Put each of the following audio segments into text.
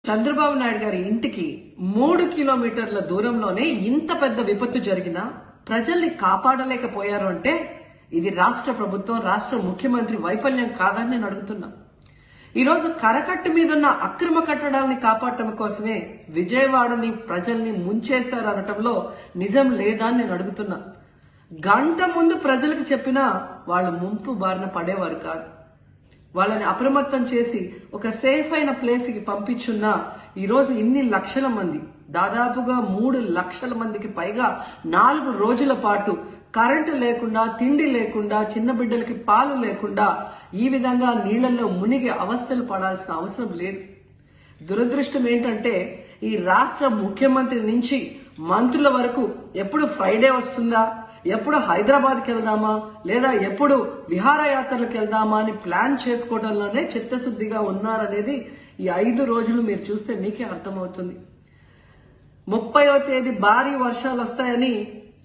చంద్రబాబు నాయుడు గారి ఇంటికి 3 కిలోమీటర్ల దూరంలోనే ఇంత పెద్ద విపత్తు జరిగినా ప్రజల్ని కాపాడలేకపోయారు అంటే ఇది రాష్ట్ర ప్రభుత్వం, రాష్ట్ర ముఖ్యమంత్రి వైఫల్యం కాదని నేను అడుగుతున్నా. ఈరోజు కరకట్టు మీదున్న అక్రమ కట్టడాలని కాపాడటం కోసమే విజయవాడని ప్రజల్ని ముంచేశారు అనటంలో నిజం లేదా అని నేను అడుగుతున్నా. గంట ముందు ప్రజలకు చెప్పినా వాళ్ళు ముంపు బారిన పడేవారు కాదు. వాళ్ళని అప్రమత్తం చేసి ఒక సేఫ్ అయిన ప్లేస్ కి పంపించున్నా ఈరోజు ఇన్ని లక్షల మంది, దాదాపుగా 3 లక్షల మందికి పైగా 4 రోజుల పాటు కరెంటు లేకుండా, తిండి లేకుండా, చిన్న బిడ్డలకి పాలు లేకుండా ఈ విధంగా నీళ్లలో మునిగి అవస్థలు పడాల్సిన అవసరం లేదు. దురదృష్టం ఏంటంటే ఈ రాష్ట్ర ముఖ్యమంత్రి నుంచి మంత్రుల వరకు ఎప్పుడు ఫ్రైడే వస్తుందా, ఎప్పుడు హైదరాబాద్కి వెళ్దామా, లేదా ఎప్పుడు విహారయాత్రలకు వెళ్దామా అని ప్లాన్ చేసుకోవడంలోనే చిత్తశుద్ధిగా ఉన్నారనేది ఈ 5 రోజులు మీరు చూస్తే మీకే అర్థమవుతుంది. 30వ తేదీ భారీ వర్షాలు వస్తాయని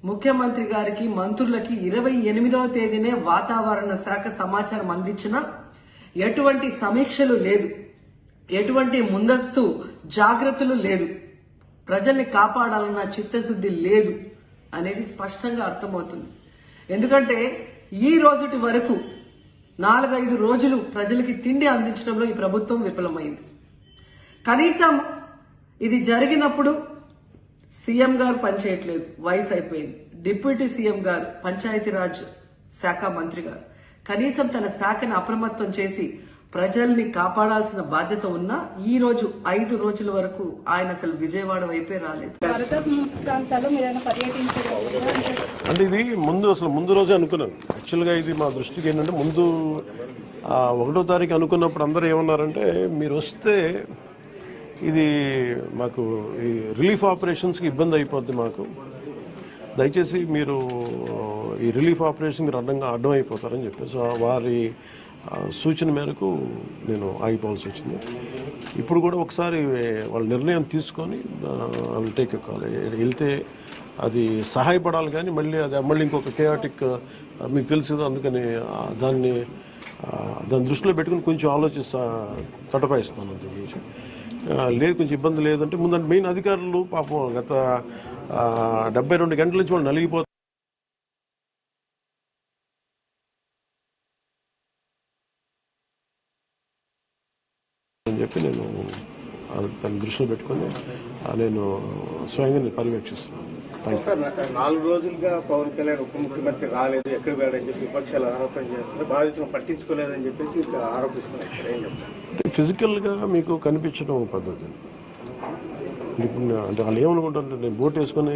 ముఖ్యమంత్రి గారికి, మంత్రులకి 28వ తేదీనే వాతావరణ శాఖ సమాచారం అందించినా ఎటువంటి సమీక్షలు లేదు, ఎటువంటి ముందస్తు జాగ్రత్తలు లేదు, ప్రజల్ని కాపాడాలన్న చిత్తశుద్ధి లేదు అనేది స్పష్టంగా అర్థమవుతుంది. ఎందుకంటే ఈ రోజుటి వరకు 4-5 రోజులు ప్రజలకి తిండి అందించడంలో ఈ ప్రభుత్వం విఫలమైంది. కనీసం ఇది జరిగినప్పుడు సీఎం గారు పనిచేయట్లేదు, వయసు అయిపోయింది. డిప్యూటీ సీఎం గారు, పంచాయతీరాజ్ శాఖ మంత్రి గారు కనీసం తన శాఖను అప్రమత్తం చేసి ప్రజల్ని కాపాడాల్సిన బాధ్యత ఉన్నా ఈ రోజు 5 రోజుల వరకు ఆయన అసలు విజయవాడ వైపే రాలేదు. అంటే ఇది ముందు రోజే అనుకున్నాను. యాక్చువల్గా ఇది మా దృష్టికి ఏంటంటే ముందు 1వ తారీఖు అనుకున్నప్పుడు అందరూ ఏమన్నారంటే మీరు వస్తే ఇది మాకు ఈ రిలీఫ్ ఆపరేషన్స్కి ఇబ్బంది అయిపోద్ది, మాకు దయచేసి మీరు ఈ రిలీఫ్ ఆపరేషన్కి అడ్డం అయిపోతారని చెప్పేసి వారి సూచన మేరకు నేను ఆగిపోవాల్సి వచ్చింది. ఇప్పుడు కూడా ఒకసారి వాళ్ళ నిర్ణయం తీసుకొని వాళ్ళు టేక్ కాల్ వెళ్తే అది సహాయపడాలి, కానీ మళ్ళీ ఇంకొక కేయాటిక్ మీకు తెలుసు. అందుకని దాన్ని దృష్టిలో పెట్టుకుని కొంచెం తటపాయిస్తాను. అంతే లేదు, కొంచెం ఇబ్బంది లేదంటే ముందంటే మెయిన్ అధికారులు పాపం గత 72 గంటల నుంచి వాళ్ళు నలిగిపోతారు అని చెప్పి నేను దాన్ని దృష్టిలో పెట్టుకుని నేను స్వయంగా పర్యవేక్షిస్తున్నాను. 4 రోజులుగా పవన్ కళ్యాణ్ ఉప ముఖ్యమంత్రి రాలేదు, ఎక్కడ వెళ్ళని చెప్పి విపక్షాలు ఆరోపణ చేస్తున్నారు, బాధితులను పట్టించుకోలేదని చెప్పేసి ఆరోపిస్తున్నారు. ఏం చెప్తారు? ఫిజికల్గా మీకు కనిపించడం పద్ధతి. ఇప్పుడు అంటే వాళ్ళు ఏమనుకుంటారంటే నేను బోట్ వేసుకొని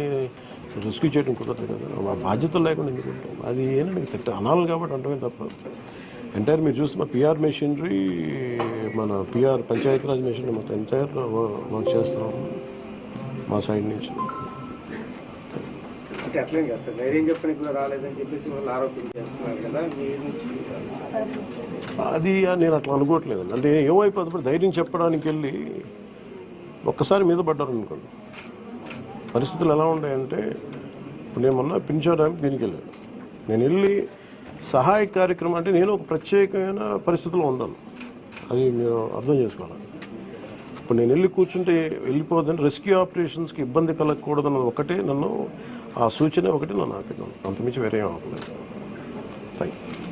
రెస్క్యూ చేయడం కుదరదు కదా, ఆ బాధ్యతలు లేకుండా ఎందుకుంటాం. అది ఏంటంటే అనాలి కాబట్టి అంటమే తప్ప ఎంటైర్ మీరు చూస్తే మా పిఆర్ మెషినరీ, మన పిఆర్ పంచాయతీరాజ్ మెషినరీ మొత్తం ఎంటైర్ వర్క్ చేస్తున్నాం మా సైడ్ నుంచి. అంటే అట్లేం కాదు సార్, ధైర్యం చెప్పని కూడా రాలేదని చెప్పేసి వాళ్ళు ఆరోపణ చేస్తున్నారు కదా, అది నేను అట్లా అనుకోవట్లేదు. అంటే ఏమైపోతుంది, ధైర్యం చెప్పడానికి వెళ్ళి ఒక్కసారి మీద పడ్డారు అనుకోండి, పరిస్థితులు ఎలా ఉంటాయంటే ఇప్పుడు నేను మొన్న పింఛా డ్యామ్కి దీనికి వెళ్ళాను. నేను వెళ్ళి సహాయ కార్యక్రమం అంటే నేను ఒక ప్రత్యేకమైన పరిస్థితిలో ఉన్నాను, అది మీరు అర్థం చేసుకోవాలి. ఇప్పుడు నేను వెళ్ళి కూర్చుంటే వెళ్ళిపోదని రెస్క్యూ ఆపరేషన్స్కి ఇబ్బంది కలగకూడదన్నది ఒకటే నన్ను, ఆ సూచన ఒకటి నన్ను ఆపినాను, అంతమించి వేరే ఏం ఆపలేదు. Thank you.